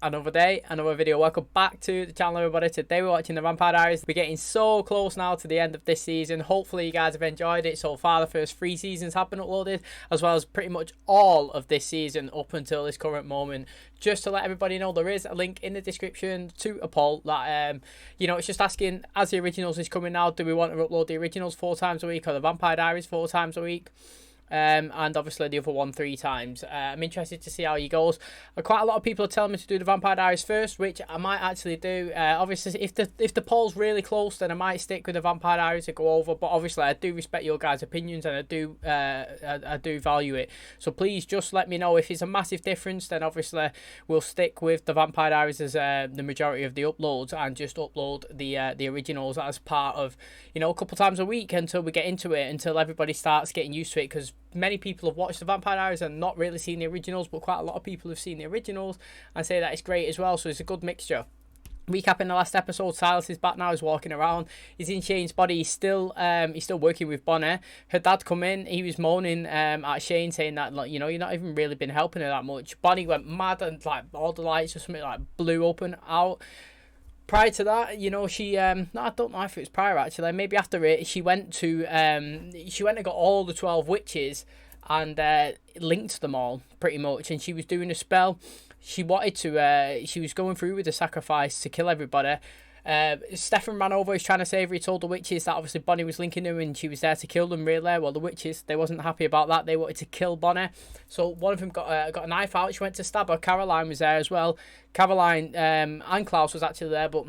another day, another video. Welcome back to the channel, everybody. Today we're watching the Vampire Diaries. We're getting so close now to the end of this season. Hopefully you guys have enjoyed it so far. The first 3 seasons have been uploaded, as well as pretty much all of this season up until this current moment. Just to let everybody know, there is a link in the description to a poll that you know, it's just asking, as the originals is coming now, do we want to upload the originals 4 times a week or the Vampire Diaries 4 times a week? And obviously the other one 3 times. I'm interested to see how he goes. Quite a lot of people are telling me to do the Vampire Diaries first, which I might actually do. Obviously, if the poll's really close, then I might stick with the Vampire Diaries to go over. But obviously, I do respect your guys' opinions, and I do value it. So please just let me know if it's a massive difference. Then obviously we'll stick with the Vampire Diaries as the majority of the uploads, and just upload the originals as part of, you know, a couple times a week until we get into it, until everybody starts getting used to it. Because many people have watched the Vampire Diaries and not really seen the originals, but quite a lot of people have seen the originals and say that it's great as well. So it's a good mixture. Recapping the last episode, Silas is back now. He's walking around. He's in Shane's body. He's still working with Bonnie. Her dad come in. He was moaning at Shane, saying that, like, you know, you're not even really been helping her that much. Bonnie went mad and like all the lights or something like blew open out. Prior to that, you know, she no, I don't know if it was prior actually. Maybe after it, she went and got all the 12 witches and linked them all pretty much. And she was doing a spell. She wanted to. She was going through with the sacrifice to kill everybody. Stefan ran over. He's trying to save her. He told the witches that obviously Bonnie was linking them and she was there to kill them. Really, well, the witches, they wasn't happy about that. They wanted to kill Bonnie. So one of them got a knife out. She went to stab her. Caroline was there as well. Caroline and Klaus was actually there, but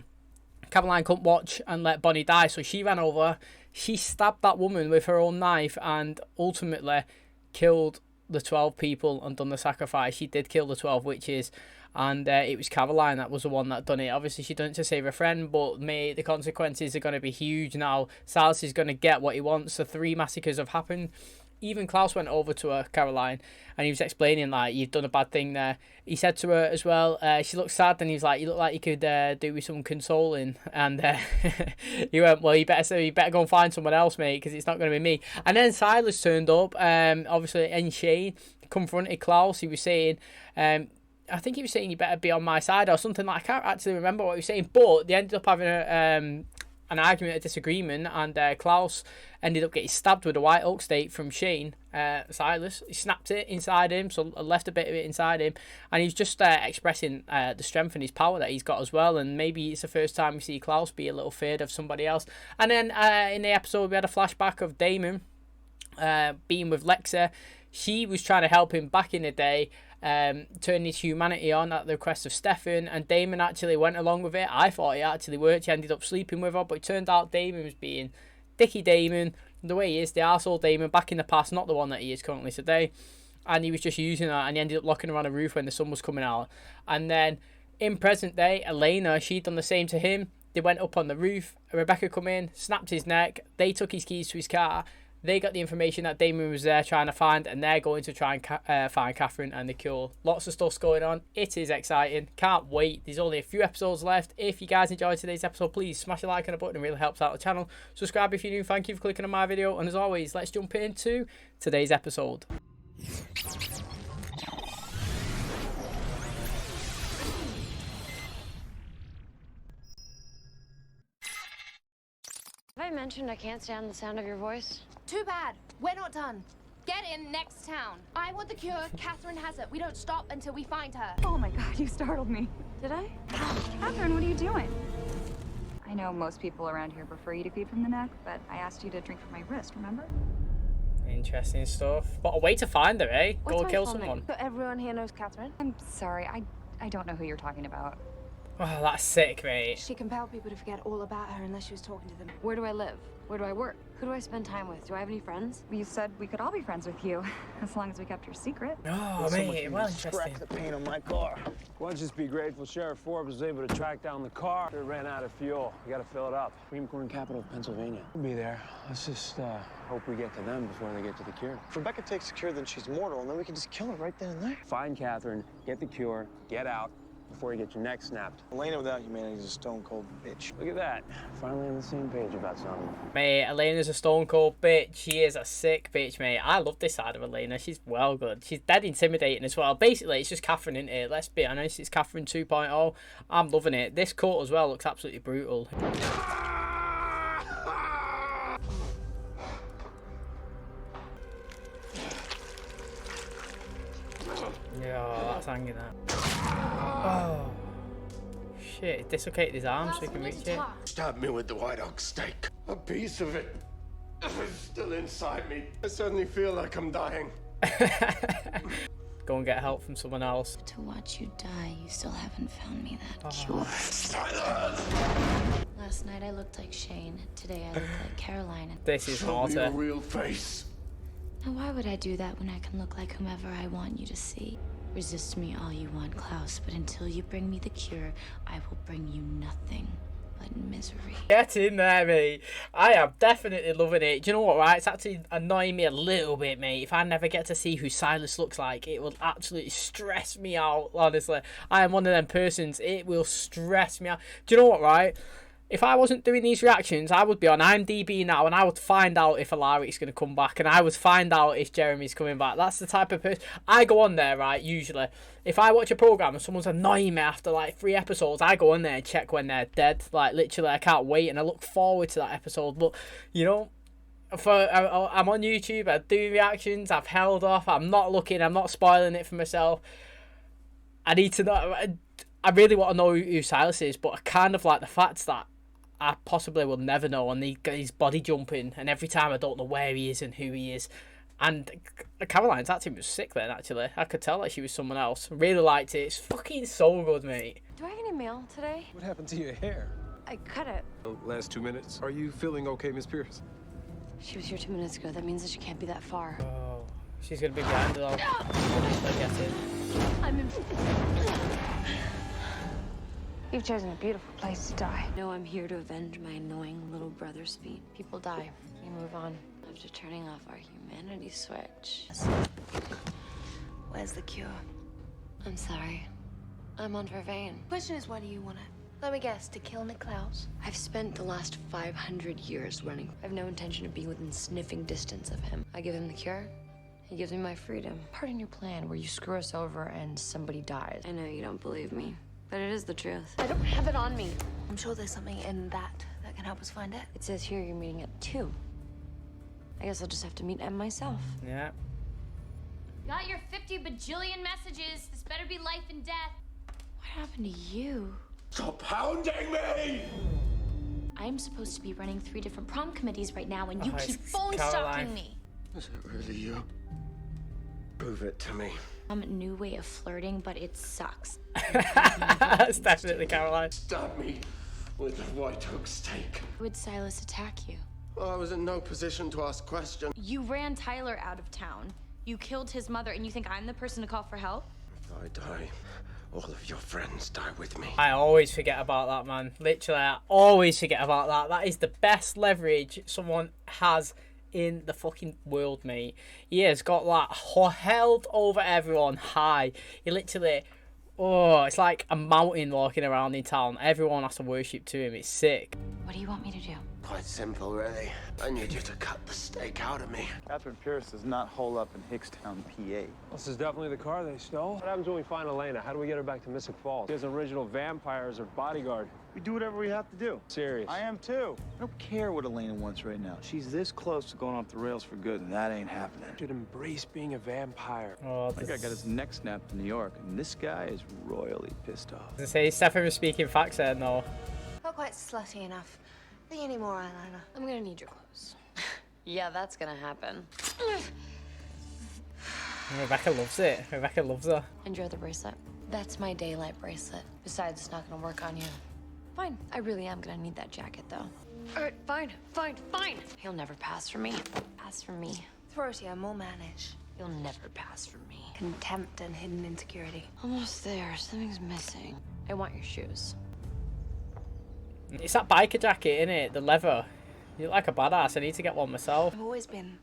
Caroline couldn't watch and let Bonnie die, so she ran over. She stabbed that woman with her own knife and ultimately killed the 12 people and done the sacrifice. She did kill the 12 witches, and it was Caroline that was the one that done it. Obviously she done it to save her friend, but the consequences are going to be huge now. Silas is going to get what he wants. The 3 massacres have happened. Even Klaus went over to her, Caroline, and he was explaining, like, you've done a bad thing there. He said to her as well, she looked sad, and he was like, you look like you could do with some consoling. And he went, well, you better go and find someone else, mate, because it's not going to be me. And then Silas turned up, obviously, and Shane confronted Klaus. He was saying, I think he was saying, you better be on my side or something like that. I can't actually remember what he was saying, but they ended up having an argument, a disagreement, and Klaus ended up getting stabbed with a white oak stake from Shane. Silas, he snapped it inside him, so left a bit of it inside him, and he's just expressing the strength and his power that he's got as well. And maybe it's the first time we see Klaus be a little feared of somebody else. And then in the episode we had a flashback of Damon being with Lexa. She was trying to help him back in the day, turn his humanity on at the request of Stefan, and Damon actually went along with it. I thought it actually worked. He ended up sleeping with her, but it turned out Damon was being Dicky Damon, the way he is, the arsehole Damon back in the past, not the one that he is currently today. And he was just using her, and he ended up locking her on a roof when the sun was coming out. And then in present day, Elena, she'd done the same to him. They went up on the roof. Rebekah come in, snapped his neck. They took his keys to his car. They got the information that Damon was there trying to find, and they're going to try and find Katherine and the cure. Lots of stuff's going on. It is exciting. Can't wait. There's only a few episodes left. If you guys enjoyed today's episode, please smash a like and a button. It really helps out the channel. Subscribe if you're new. Thank you for clicking on my video. And as always, let's jump into today's episode. Have I mentioned I can't stand the sound of your voice? Too bad. We're not done. Get in next town. I want the cure. Katherine has it. We don't stop until we find her. Oh my god, you startled me. Did I? Katherine, what are you doing? I know most people around here prefer you to feed from the neck, but I asked you to drink from my wrist, remember? Interesting stuff. What a way to find her, eh? What's Go my kill full name? someone. So everyone here knows Katherine? I'm sorry, I don't know who you're talking about. Oh, that's sick, mate. She compelled people to forget all about her unless she was talking to them. Where do I live? Where do I work? Who do I spend time with? Do I have any friends? You said we could all be friends with you, as long as we kept your secret. Oh, mate, well, interesting. Scratch the paint on my car. Well, just be grateful Sheriff Forbes was able to track down the car. It ran out of fuel. We gotta fill it up. Supreme Court capital of Pennsylvania. We'll be there. Let's just hope we get to them before they get to the cure. If Rebekah takes the cure, then she's mortal, and then we can just kill her right then and there. Find Katherine, get the cure, get out, before you get your neck snapped. Elena without humanity is a stone cold bitch. Look at that. Finally on the same page about something. Mate, Elena's a stone cold bitch. She is a sick bitch, mate. I love this side of Elena. She's well good. She's dead intimidating as well. Basically, it's just Katherine, isn't it? Let's be honest. It's Katherine 2.0. I'm loving it. This cut as well looks absolutely brutal. Yeah, that's hanging that. Oh. Shit, it dislocated his arm so he can reach it. Stab me with the white oak stake. A piece of it is still inside me. I suddenly feel like I'm dying. Go and get help from someone else. To watch you die, you still haven't found me that cure. Last night I looked like Shane. Today I look like Caroline. This is Show me your harder. real face. Now why would I do that when I can look like whomever I want you to see? Resist me all you want, Klaus, but until you bring me the cure, I will bring you nothing but misery. Get in there, mate. I am definitely loving it. Do you know what, right? It's actually annoying me a little bit, mate. If I never get to see who Silas looks like, it will absolutely stress me out, honestly. I am one of them persons. It will stress me out. Do you know what, right? If I wasn't doing these reactions, I would be on IMDb now and I would find out if Alaric's going to come back and I would find out if Jeremy's coming back. That's the type of person... I go on there, right, usually. If I watch a programme and someone's annoying me after, like, 3 episodes, I go on there and check when they're dead. Like, literally, I can't wait and I look forward to that episode. But, you know... I'm on YouTube, I do reactions, I've held off, I'm not looking, I'm not spoiling it for myself. I need to know... I really want to know who Silas is, but I kind of like the fact that I possibly will never know, and he's body jumping, and every time I don't know where he is and who he is. And Caroline's acting was sick then, actually. I could tell that she was someone else. Really liked it. It's fucking so good, mate. Do I have any mail today? What happened to your hair? I cut it. Last 2 minutes. Are you feeling okay, Miss Pierce? She was here 2 minutes ago. That means that she can't be that far. Oh, she's going to be behind it all. I get it. I'm in... You've chosen a beautiful place to die. No, I'm here to avenge my annoying little brother's fate. People die. We move on. After turning off our humanity switch. Where's the cure? I'm sorry. I'm on Vervain. Question is, why do you want it? Let me guess, to kill Nick Klaus? I've spent the last 500 years running. I have no intention of being within sniffing distance of him. I give him the cure. He gives me my freedom. Part in your plan where you screw us over and somebody dies. I know you don't believe me, but it is the truth. I don't have it on me. I'm sure there's something in that can help us find it. It says here you're meeting at 2. I guess I'll just have to meet M myself. Yeah. Got your 50 bajillion messages. This better be life and death. What happened to you? Stop hounding me! I'm supposed to be running 3 different prom committees right now, and you Oh, keep it's phone Caroline. stalking me. Is it really you? Prove it to me. New way of flirting, but it sucks. That's definitely Caroline. Stab me with a white oak stake. Would Silas attack you? Well, I was in no position to ask questions. You ran Tyler out of town. You killed his mother, and you think I'm the person to call for help? If I die, all of your friends die with me. I always forget about that, man. Literally, I always forget about that. That is the best leverage someone has in the fucking world, mate. He has got that held over everyone high. He literally... Oh, it's like a mountain walking around in town. Everyone has to worship to him. It's sick. What do you want me to do? Quite simple, really. I need you to cut the stake out of me. Catherine Pierce does not hole up in Hickstown, PA. This is definitely the car they stole. What happens when we find Elena? How do we get her back to Mystic Falls? She has an original vampire as her bodyguard. We do whatever we have to do. Serious. I am too. I don't care what Elena wants right now. She's this close to going off the rails for good, and that ain't happening. Should embrace being a vampire. Oh, That guy got his neck snapped in New York, and this guy is royally pissed off. I say Stefan was speaking facts there, no. Not quite slutty enough. Think any more eyeliner? I'm gonna need your clothes. Yeah, that's gonna happen. Rebekah loves it. Rebekah loves her. Enjoy the bracelet. That's my daylight bracelet. Besides, it's not gonna work on you. Fine. I really am gonna need that jacket, though. All right, fine. He'll never pass for me. Pass for me. Throatier, more mannish. You'll never pass for me. Contempt and hidden insecurity. Almost there. Something's missing. I want your shoes. It's that biker jacket, innit? The leather. You look like a badass. I need to get one myself. I've always been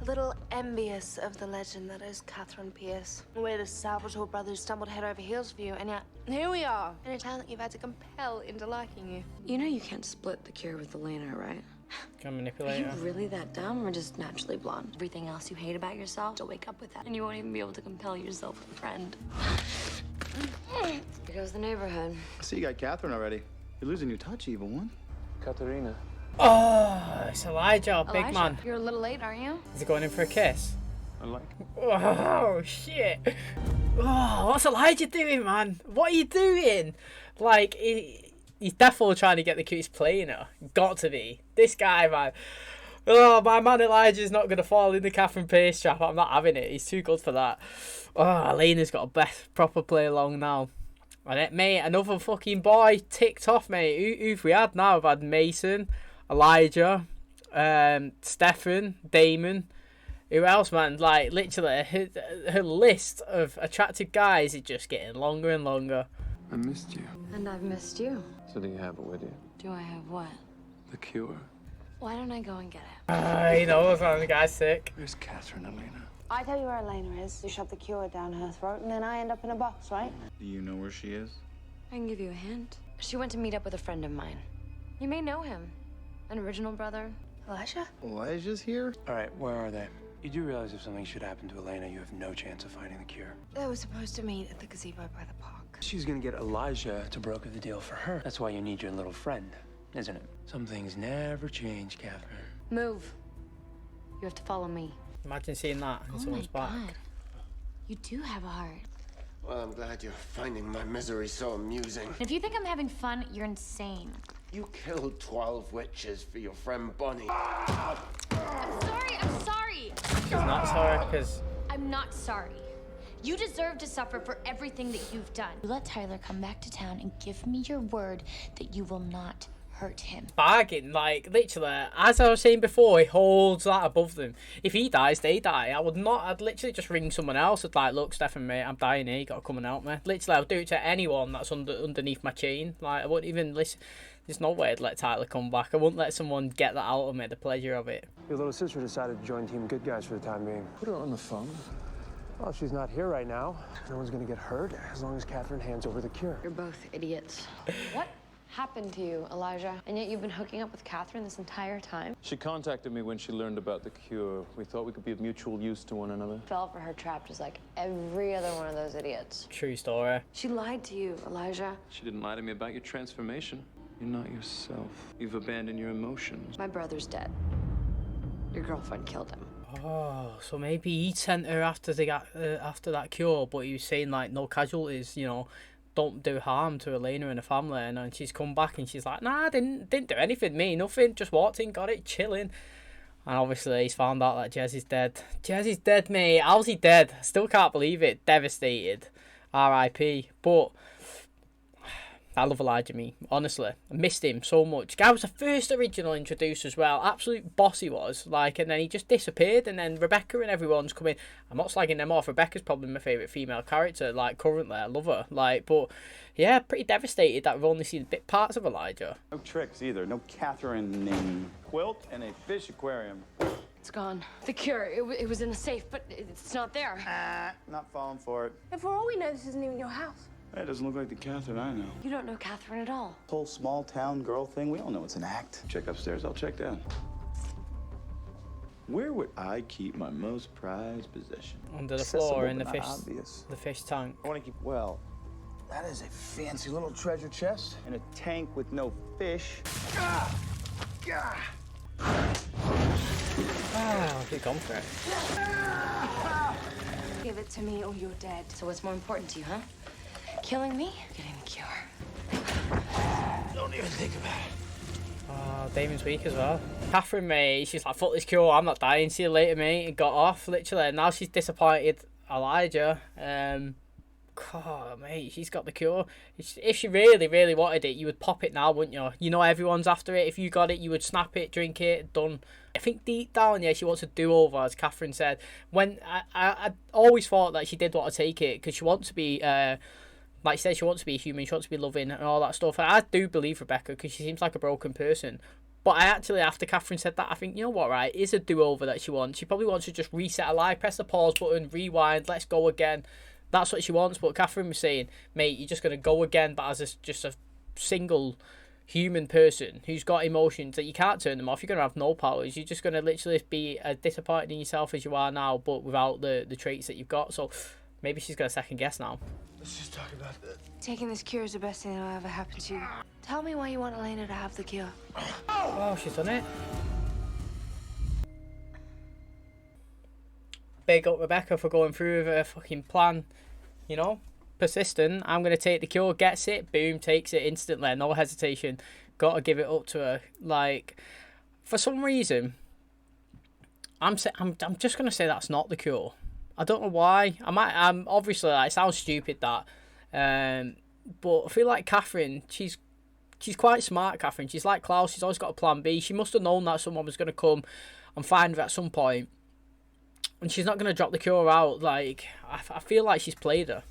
A little envious of the legend that is Catherine Pierce. The way the Salvatore brothers stumbled head over heels for you, and yet here we are, in a town that you've had to compel into liking you. You know you can't split the cure with Elena, right? Can Are manipulate you her. really that dumb or just naturally blonde? Everything else you hate about yourself, you'll wake up with that. And you won't even be able to compel yourself with a friend. Here goes the neighborhood. I see you got Catherine already. You're losing your touch, evil one. Katharina. Oh, it's Elijah, big Elijah, man. you're a little late, aren't you? Is he going in for a kiss? I like it. Oh, shit. Oh, what's Elijah doing, man? What are you doing? Like, he's definitely trying to get the cue. He's playing her. Got to be. This guy, man. Oh, my man Elijah's not going to fall in the Catherine Pierce trap. I'm not having it. He's too good for that. Oh, Elena's got a best proper play along now. And it, mate, another fucking boy ticked off, mate. Who've we had now? We've had Mason, Elijah, Stefan, Damon. Who else, man? Like, literally, her list of attractive guys is just getting longer and longer. I missed you. And I've missed you. So do you have it with you? Do I have what? The cure. Why don't I go and get it? He knows, man. The guy's sick. Where's Catherine, Elena? I tell you where Elena is, you shove the cure down her throat, and then I end up in a box, right? Do you know where she is? I can give you a hint. She went to meet up with a friend of mine. You may know him. An original brother. Elijah? Elijah's here? All right, where are they? You do realize if something should happen to Elena, you have no chance of finding the cure. They were supposed to meet at the gazebo by the park. She's gonna get Elijah to broker the deal for her. That's why you need your little friend, isn't it? Some things never change, Catherine. Move. You have to follow me. Imagine seeing that in someone's back. God. You do have a heart. Well, I'm glad you're finding my misery so amusing. If you think I'm having fun, you're insane. You killed 12 witches for your friend Bunny. I'm sorry, I'm sorry. He's not sorry, because... I'm not sorry. You deserve to suffer for everything that you've done. You let Tyler come back to town and give me your word that you will not hurt him. Bargain, like, literally, as I was saying before, he holds that above them. If he dies, they die. I'd literally just ring someone else. I'd like, look, Stefan, mate, I'm dying here, you gotta come and help me. Literally, I'll do it to anyone that's underneath my chain. Like, I wouldn't even listen. There's no way I'd let Tyler come back. I wouldn't let someone get that out of me, the pleasure of it. Your little sister decided to join Team Good Guys for the time being. Put her on the phone. Well, she's not here right now. No one's gonna get hurt as long as Catherine hands over the cure. You're both idiots. What happened to you, Elijah? And yet you've been hooking up with Catherine this entire time? She contacted me when she learned about the cure. We thought we could be of mutual use to one another. Fell for her trap just like every other one of those idiots. True story. She lied to you, Elijah. She didn't lie to me about your transformation. You're not yourself. You've abandoned your emotions. My brother's dead. Your girlfriend killed him. Oh, so maybe he sent her after after that cure, but he was saying like no casualties, you know, don't do harm to Elena and her family, and then she's come back and she's like, nah, I didn't do anything, me, nothing, just walked in, got it, chilling. And obviously he's found out that Jez is dead. Jez is dead, mate. How's he dead? Still can't believe it. Devastated. R.I.P. But I love Elijah, me. Honestly, I missed him so much. Guy was the first original introduced as well. Absolute boss he was. Like, and then he just disappeared. And then Rebekah and everyone's coming. I'm not slagging them off. Rebekah's probably my favourite female character. Like, currently, I love her. Like, but yeah, pretty devastated that we've only seen bit parts of Elijah. No tricks either. No Catherine named quilt and a fish aquarium. It's gone. The cure, it was in the safe, but it's not there. Not falling for it. And for all we know, this isn't even your house. That doesn't look like the Catherine I know. You don't know Catherine at all. This whole small town girl thing, we all know it's an act. Check upstairs, I'll check down. Where would I keep my most prized possession? Under the floor in the but fish, not obvious. the fish tank. I want to keep, well, that is a fancy little treasure chest in a tank with no fish. Ah, he gone for it. Give it to me or you're dead. So what's more important to you, huh? Killing me? Getting the cure. Don't even think about it. Oh, Damon's weak as well. Catherine, mate, she's like, fuck this cure, I'm not dying, see you later, mate. And got off, literally. And now she's disappointed Elijah. God, mate, she's got the cure. If she really, really wanted it, you would pop it now, wouldn't you? You know everyone's after it. If you got it, you would snap it, drink it, done. I think deep down, yeah, she wants a do-over, as Catherine said. When I always thought that she did want to take it, because she wants to be... like she said, she wants to be human, she wants to be loving and all that stuff. And I do believe Rebekah, because she seems like a broken person. But I actually, after Katherine said that, I think, you know what, right, it is a do-over that she wants. She probably wants to just reset her life, press the pause button, rewind, let's go again. That's what she wants. But Katherine was saying, mate, you're just going to go again, but as just a single human person who's got emotions that you can't turn them off. You're going to have no powers. You're just going to literally be as disappointed in yourself as you are now, but without the traits that you've got. So maybe she's going to second guess now. Let's just talk about that. Taking this cure is the best thing that'll ever happen to you. Tell me why you want Elena to have the cure. Oh, she's done it. Big up Rebekah for going through with her fucking plan. You know, persistent. I'm going to take the cure, gets it, boom, takes it instantly. No hesitation. Got to give it up to her. Like, for some reason, I'm just going to say that's not the cure. I don't know why. I'm obviously, like, it sounds stupid that. But I feel like Katherine, she's quite smart, Katherine. She's like Klaus. She's always got a plan B. She must have known that someone was going to come and find her at some point. And she's not going to drop the cure out. Like, I feel like she's played her.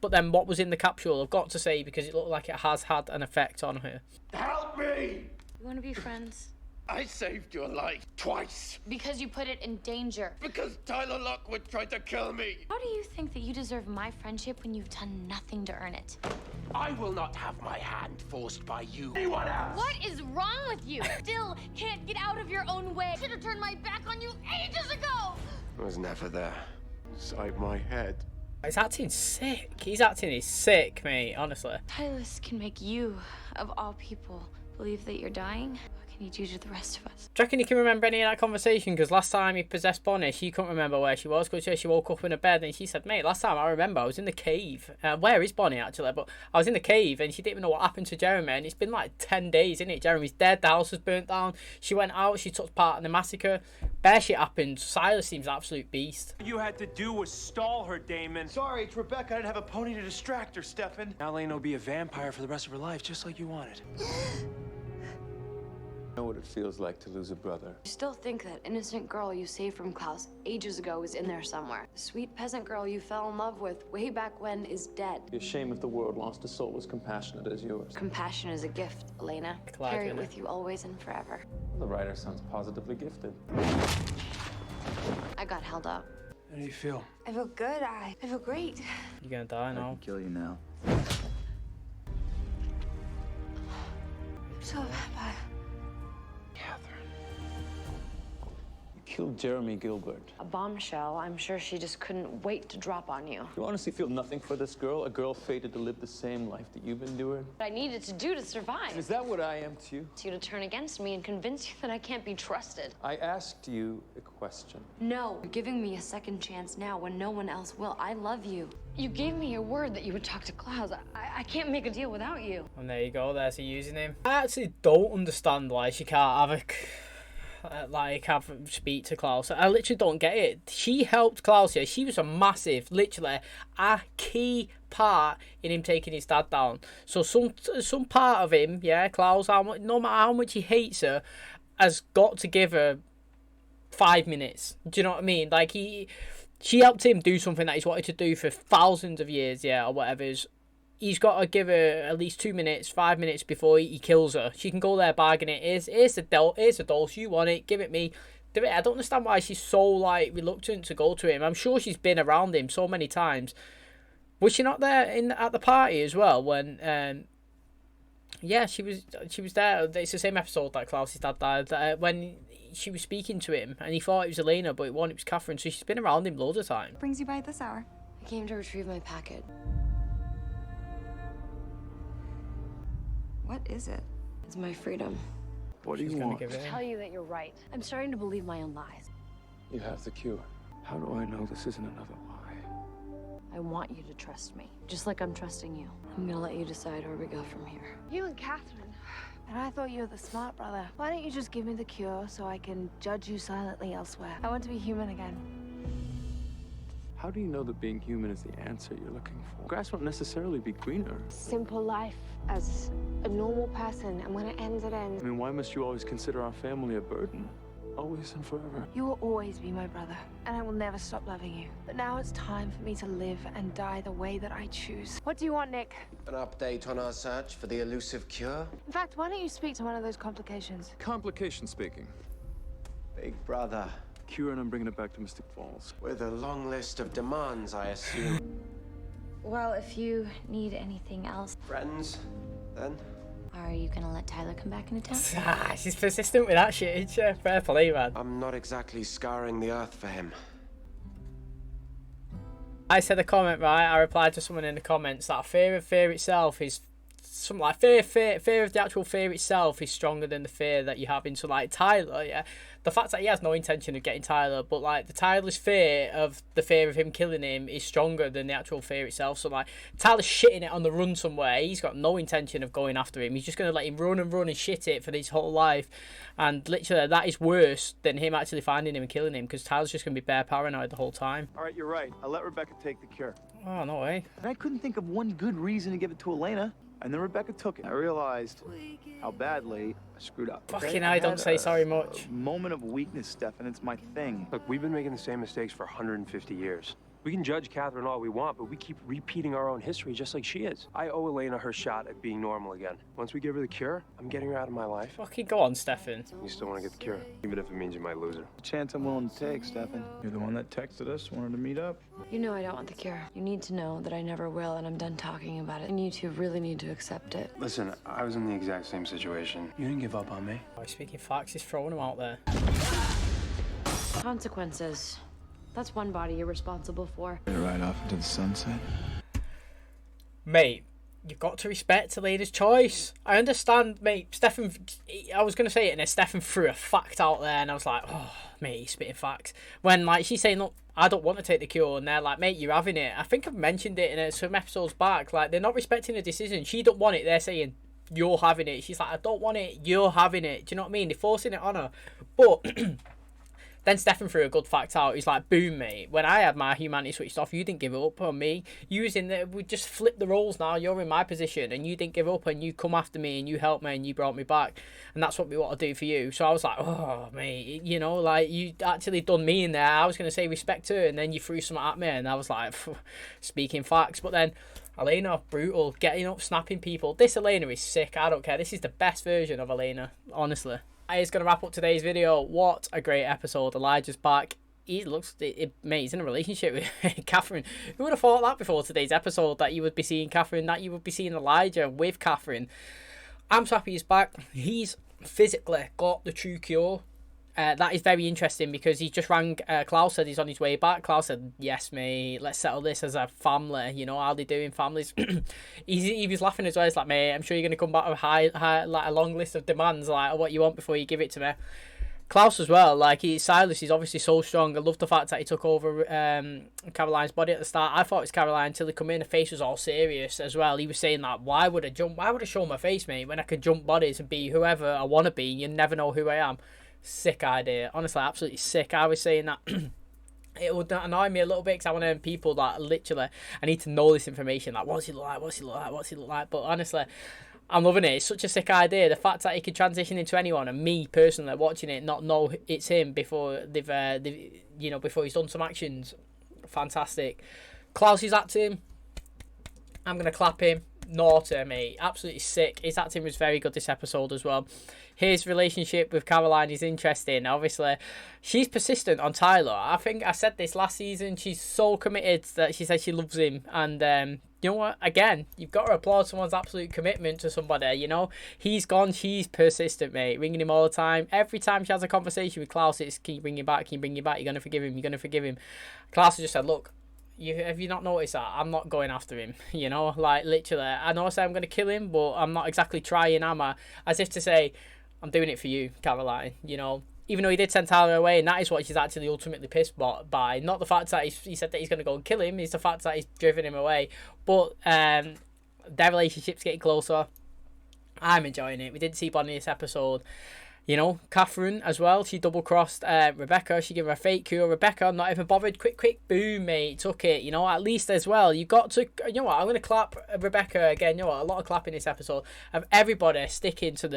But then what was in the capsule, I've got to say, because it looked like it has had an effect on her. Help me! You want to be friends? I saved your life twice. Because you put it in danger. Because Tyler Lockwood tried to kill me. How do you think that you deserve my friendship when you've done nothing to earn it? I will not have my hand forced by you. Anyone else? What is wrong with you? Still can't get out of your own way. Should have turned my back on you ages ago. I was never there. Inside my head. He's acting sick. He's acting sick, mate, honestly. Silas can make you, of all people, believe that you're dying. What can he do to the rest of us? Do you reckon you can remember any of that conversation? Because last time he possessed Bonnie, she couldn't remember where she was, because she woke up in a bed and she said, mate, last time I remember I was in the cave. Where is Bonnie, actually? But I was in the cave and she didn't even know what happened to Jeremy, and it's been like 10 days, isn't it? Jeremy's dead, the house was burnt down, she went out, she took part in the massacre. Bare shit happened. Silas seems an absolute beast. All you had to do was stall her, Damon. Sorry, it's Rebekah. I didn't have a pony to distract her, Stefan. Now Elena will be a vampire for the rest of her life, just like you wanted. Know what it feels like to lose a brother. You still think that innocent girl you saved from Klaus ages ago is in there somewhere. The sweet peasant girl you fell in love with way back when is dead. It'd be a shame if the world lost a soul as compassionate as yours. Compassion is a gift, Elena. Carry it with you always and forever. The writer sounds positively gifted. I got held up. How do you feel? I feel good. I feel great. You're gonna die now. I can kill you now. I'm so vampire. Killed Jeremy Gilbert. A bombshell. I'm sure she just couldn't wait to drop on you. You honestly feel nothing for this girl? A girl fated to live the same life that you've endured? What I needed to do to survive. Is that what I am to you? To you to turn against me and convince you that I can't be trusted. I asked you a question. No, you're giving me a second chance now when no one else will. I love you. You gave me your word that you would talk to Klaus. I can't make a deal without you. And there you go, there's her using him. I actually don't understand why she can't have speak to Klaus. I literally don't get it. She helped Klaus here. She was a massive, literally a key part in him taking his dad down. So some part of him, yeah, Klaus, no matter how much he hates her, has got to give her 5 minutes. Do you know what I mean? Like, she helped him do something that he's wanted to do for thousands of years, yeah, or whatever. He's got to give her at least 2 minutes, 5 minutes before he kills her. She can go there, bargain it. Here's the dose. You want it? Give it me. Do it. I don't understand why she's so, like, reluctant to go to him. I'm sure she's been around him so many times. Was she not there at the party as well when? Yeah, she was there. It's the same episode that Klaus's dad died. When she was speaking to him and he thought it was Elena, but it was Katherine. So she's been around him loads of time. Brings you by at this hour? I came to retrieve my packet. What is it? It's my freedom. What do you want? To tell you that you're right. I'm starting to believe my own lies. You have the cure. How do I know this isn't another lie? I want you to trust me, just like I'm trusting you. I'm gonna let you decide where we go from here. You and Katherine. And I thought you were the smart brother. Why don't you just give me the cure so I can judge you silently elsewhere? I want to be human again. How do you know that being human is the answer you're looking for? Grass won't necessarily be greener. Simple life as a normal person, and when it ends, it ends. I mean, why must you always consider our family a burden? Always and forever. You will always be my brother, and I will never stop loving you. But now it's time for me to live and die the way that I choose. What do you want, Nick? An update on our search for the elusive cure? In fact, why don't you speak to one of those complications? Complication speaking. Big brother. Cure, and I'm bringing it back to Mystic Falls. With a long list of demands, I assume. Well, if you need anything else, Friends, then? are you gonna let Tyler come back into town? Ah, she's persistent with that shit, isn't she? Fair play, man. I'm not exactly scouring the earth for him. I said a comment, right? I replied to someone in the comments that fear of fear itself is something like fear of the actual fear itself is stronger than the fear that you have into like Tyler. Yeah, the fact that he has no intention of getting Tyler, but like the Tyler's fear of the fear of him killing him is stronger than the actual fear itself. So like Tyler's shitting it on the run somewhere, he's got no intention of going after him. He's just gonna let him run and shit it for his whole life, and literally that is worse than him actually finding him and killing him, because Tyler's just gonna be bare paranoid the whole time. All right, you're right. I let Rebekah take the cure. Oh, no way. And I couldn't think of one good reason to give it to Elena. And then Rebekah took it. I realized how badly I screwed up. Fucking I don't say sorry much. A moment of weakness, Stefan. It's my thing. Look, we've been making the same mistakes for 150 years. We can judge Katherine all we want, but we keep repeating our own history just like she is. I owe Elena her shot at being normal again. Once we give her the cure, I'm getting her out of my life. Fucking go on, Stefan. You still want to get the cure, even if it means you might lose her. A chance I'm willing to take, Stefan. You're the one that texted us, wanted to meet up. You know I don't want the cure. You need to know that I never will, and I'm done talking about it. And you two really need to accept it. Listen, I was in the exact same situation. You didn't give up on me. Oh, speaking facts, he's throwing him out there. Consequences. That's one body you're responsible for. Right off into the sunset. Mate, you've got to respect Elena's choice. I understand, mate. Stefan, I was going to say it, and then Stefan threw a fact out there, and I was like, oh, mate, he's spitting facts. When, like, she's saying, look, I don't want to take the cure, and they're like, mate, you're having it. I think I've mentioned it in some episodes back. Like, they're not respecting the decision. She don't want it. They're saying, you're having it. She's like, I don't want it. You're having it. Do you know what I mean? They're forcing it on her. But then Stefan threw a good fact out. He's like, boom, mate. When I had my humanity switched off, you didn't give up on me. You was in there. We just flipped the roles now. You're in my position, and you didn't give up, and you come after me, and you helped me, and you brought me back. And that's what we want to do for you. So I was like, oh, mate, you know, like, you actually done me in there. I was going to say respect her, and then you threw something at me, and I was like, speaking facts. But then Elena, brutal, getting up, snapping people. This Elena is sick. I don't care. This is the best version of Elena, honestly. That is going to wrap up today's video. What a great episode. Elijah's back. He looks, mate, he's in a relationship with Katherine. Who would have thought that before today's episode, that you would be seeing Katherine, that you would be seeing Elijah with Katherine. I'm so happy he's back. He's physically got the true cure. That is very interesting, because he just rang Klaus, said he's on his way back. Klaus said, yes, mate, let's settle this as a family. You know, how they doing, families? he was laughing as well. He's like, mate, I'm sure you're going to come back with like a long list of demands, like what you want before you give it to me. Klaus as well, like, Silas is obviously so strong. I love the fact that he took over Caroline's body at the start. I thought it was Caroline until he come in. The face was all serious as well. He was saying that, why would I show my face, mate, when I could jump bodies and be whoever I want to be? You never know who I am. Sick idea, honestly, absolutely sick. I was saying that it would annoy me a little bit, because I want to have people that literally, I need to know this information, like, what's he look like, what's he look like, what's he look like. But honestly, I'm loving it. It's such a sick idea. The fact that he could transition into anyone, and me personally watching it not know it's him before they've you know, before he's done some actions, fantastic. Klaus is acting, I'm gonna clap him. Naughty, mate, absolutely sick. His acting was very good this episode as well. His relationship with Caroline is interesting. Obviously, she's persistent on Tyler. I think I said this last season. She's so committed that she says she loves him. And you know what? Again, you've got to applaud someone's absolute commitment to somebody. You know, he's gone. She's persistent, mate. Ringing him all the time. Every time she has a conversation with Klaus, it's, can you bring him back? Can you bring him back? You're gonna forgive him. You're gonna forgive him. Klaus has just said, look, have you not noticed that I'm not going after him? You know, like, literally, I know I say I'm going to kill him, but I'm not exactly trying, am I? As if to say, I'm doing it for you, Caroline. You know, even though he did send Tyler away, and that is what she's actually ultimately pissed by. Not the fact that he said that he's going to go and kill him, it's the fact that he's driven him away. But their relationship's getting closer. I'm enjoying it. We didn't see Bonnie this episode. You know, Katherine as well, she double-crossed Rebekah. She gave her a fake cure. Rebekah, not even bothered. Quick, boom, mate, took it. You know, at least as well, you got to, you know what, I'm going to clap Rebekah again. You know what, a lot of clapping this episode of everybody sticking to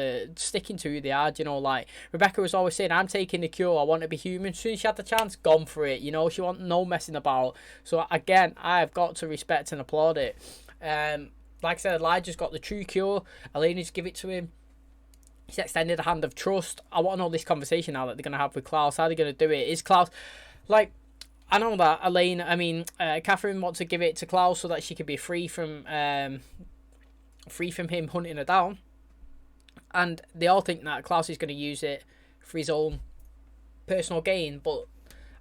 who they are. You know, like, Rebekah was always saying, I'm taking the cure, I want to be human. As soon as she had the chance, gone for it. You know, she want no messing about. So, again, I've got to respect and applaud it. Like I said, Elijah's got the true cure. Elena's give it to him. He's extended a hand of trust. I want to know this conversation now that they're going to have with Klaus. How are they going to do it? Is Klaus, like, I know that Katherine wants to give it to Klaus so that she could be free from him hunting her down. And they all think that Klaus is going to use it for his own personal gain. But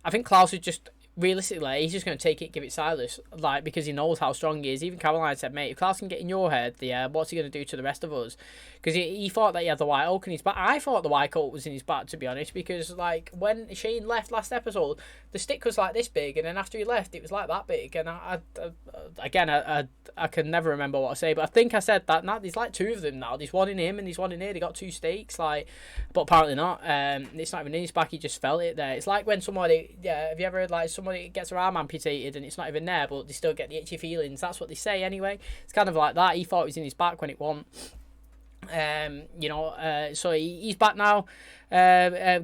I think Klaus is just, realistically, he's just going to take it, give it Silas, like, because he knows how strong he is. Even Caroline said, mate, if Klaus can get in your head, what's he going to do to the rest of us? Because he thought that he had the white oak in his back. I thought the white coat was in his back, to be honest, because, like, when Shane left last episode, the stick was like this big, and then after he left, it was like that big. And I can never remember what I say, but I think I said that now there's like two of them now. There's one in him and there's one in here. They got two stakes, like, but apparently not. It's not even in his back. He just felt it there. It's like when somebody, have you ever heard, like, somebody gets their arm amputated and it's not even there, but they still get the itchy feelings? That's what they say anyway. It's kind of like that. He thought it was in his back when it wasn't. So he's back now.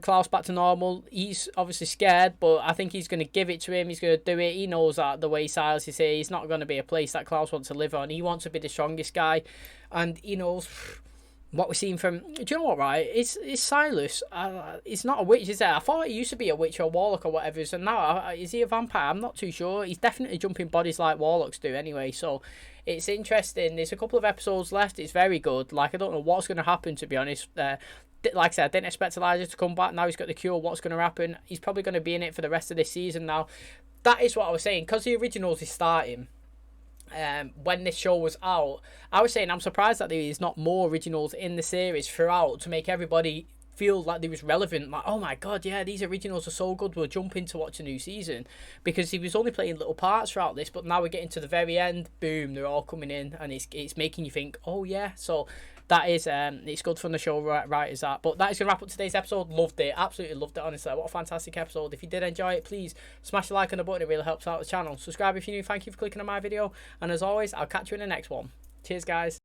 Klaus back to normal. He's obviously scared, but I think he's going to give it to him. He's going to do it. He knows that the way Silas is here, he's not going to be a place that Klaus wants to live on. He wants to be the strongest guy, and he knows what we're seeing from. Do you know what? Right? It's Silas. It's not a witch, is it? I thought he used to be a witch or a warlock or whatever. So now is he a vampire? I'm not too sure. He's definitely jumping bodies like warlocks do, anyway. So. It's interesting. There's a couple of episodes left. It's very good. Like, I don't know what's going to happen, to be honest. Like I said, I didn't expect Elijah to come back. Now he's got the cure. What's going to happen? He's probably going to be in it for the rest of this season now. That is what I was saying. Because the originals is starting, when this show was out, I was saying I'm surprised that there is not more originals in the series throughout to make everybody feel like they was relevant, like, oh my god, yeah, these originals are so good, we'll jump in to watch a new season, because he was only playing little parts throughout this, but now we're getting to the very end, boom, they're all coming in, and it's making you think, oh yeah. So that is it's good from the show right as that. But that is gonna wrap up today's episode. Loved it, absolutely loved it, honestly. What a fantastic episode. If you did enjoy it, please smash the like on the button, it really helps out the channel. Subscribe if you're new. Thank you for clicking on my video, and as always, I'll catch you in the next one. Cheers, guys.